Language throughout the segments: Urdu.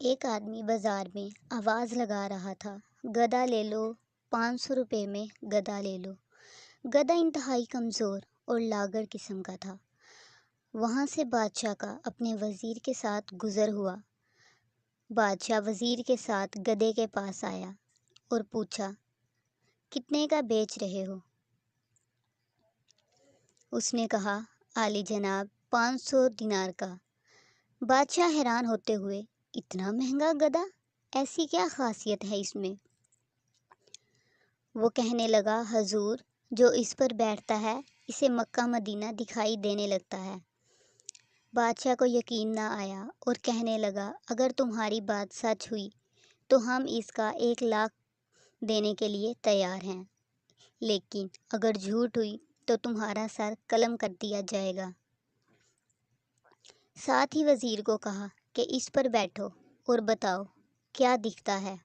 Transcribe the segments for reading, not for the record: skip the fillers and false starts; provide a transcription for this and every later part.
ایک آدمی بازار میں آواز لگا رہا تھا، گدھا لے لو، 500 روپے میں گدھا لے لو۔ گدھا انتہائی کمزور اور لاغر قسم کا تھا۔ وہاں سے بادشاہ کا اپنے وزیر کے ساتھ گزر ہوا۔ بادشاہ وزیر کے ساتھ گدھے کے پاس آیا اور پوچھا، کتنے کا بیچ رہے ہو؟ اس نے کہا، عالی جناب، 500 دینار کا۔ بادشاہ حیران ہوتے ہوئے، اتنا مہنگا گدھا، ایسی کیا خاصیت ہے اس میں؟ وہ کہنے لگا، حضور، جو اس پر بیٹھتا ہے اسے مکہ مدینہ دکھائی دینے لگتا ہے۔ بادشاہ کو یقین نہ آیا اور کہنے لگا، اگر تمہاری بات سچ ہوئی تو ہم اس کا 1 لاکھ دینے کے لیے تیار ہیں، لیکن اگر جھوٹ ہوئی تو تمہارا سر قلم کر دیا جائے گا۔ ساتھ ہی وزیر کو کہا کہ اس پر بیٹھو اور بتاؤ کیا دکھتا ہے۔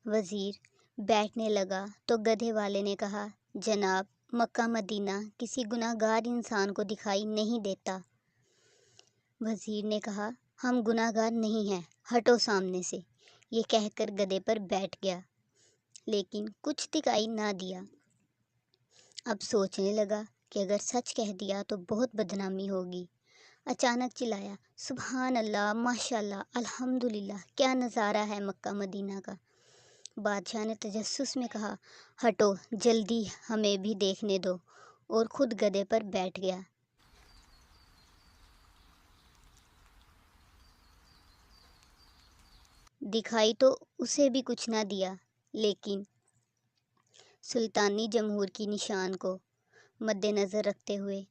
وزیر بیٹھنے لگا تو گدھے والے نے کہا، جناب، مکہ مدینہ کسی گناہ گار انسان کو دکھائی نہیں دیتا۔ وزیر نے کہا، ہم گناہ گار نہیں ہیں، ہٹو سامنے سے۔ یہ کہہ کر گدھے پر بیٹھ گیا، لیکن کچھ دکھائی نہ دیا۔ اب سوچنے لگا کہ اگر سچ کہہ دیا تو بہت بدنامی ہوگی۔ اچانک چلایا، سبحان اللہ، ماشاءاللہ، الحمدللہ، کیا نظارہ ہے مکہ مدینہ کا۔ بادشاہ نے تجسس میں کہا، ہٹو، جلدی ہمیں بھی دیکھنے دو، اور خود گدھے پر بیٹھ گیا۔ دکھائی تو اسے بھی کچھ نہ دیا، لیکن سلطانی جمہور کی نشان کو مد نظر رکھتے ہوئے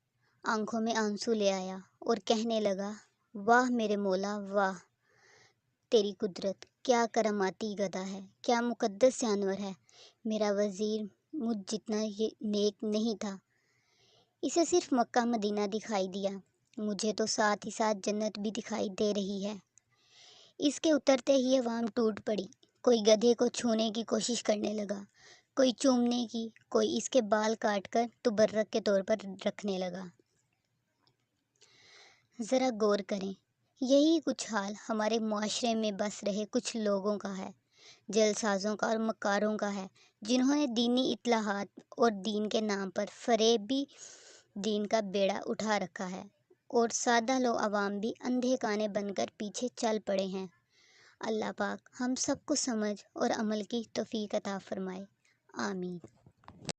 آنکھوں میں آنسو لے آیا اور کہنے لگا، واہ میرے مولا، واہ تیری قدرت، کیا کراماتی گدھا ہے، کیا مقدس جانور ہے۔ میرا وزیر مجھ جتنا نیک نہیں تھا، اسے صرف مکہ مدینہ دکھائی دیا، مجھے تو ساتھ ہی ساتھ جنت بھی دکھائی دے رہی ہے۔ اس کے اترتے ہی عوام ٹوٹ پڑی، کوئی گدھے کو چھونے کی کوشش کرنے لگا، کوئی چومنے کی، کوئی اس کے بال کاٹ کر تبرک کے طور پر رکھنے لگا۔ ذرا غور کریں، یہی کچھ حال ہمارے معاشرے میں بس رہے کچھ لوگوں کا ہے، جلسازوں کا اور مکاروں کا ہے، جنہوں نے دینی اصلاحات اور دین کے نام پر فریبی دین کا بیڑا اٹھا رکھا ہے، اور سادہ لو عوام بھی اندھے کانے بن کر پیچھے چل پڑے ہیں۔ اللہ پاک ہم سب کو سمجھ اور عمل کی توفیق عطا فرمائے، آمین۔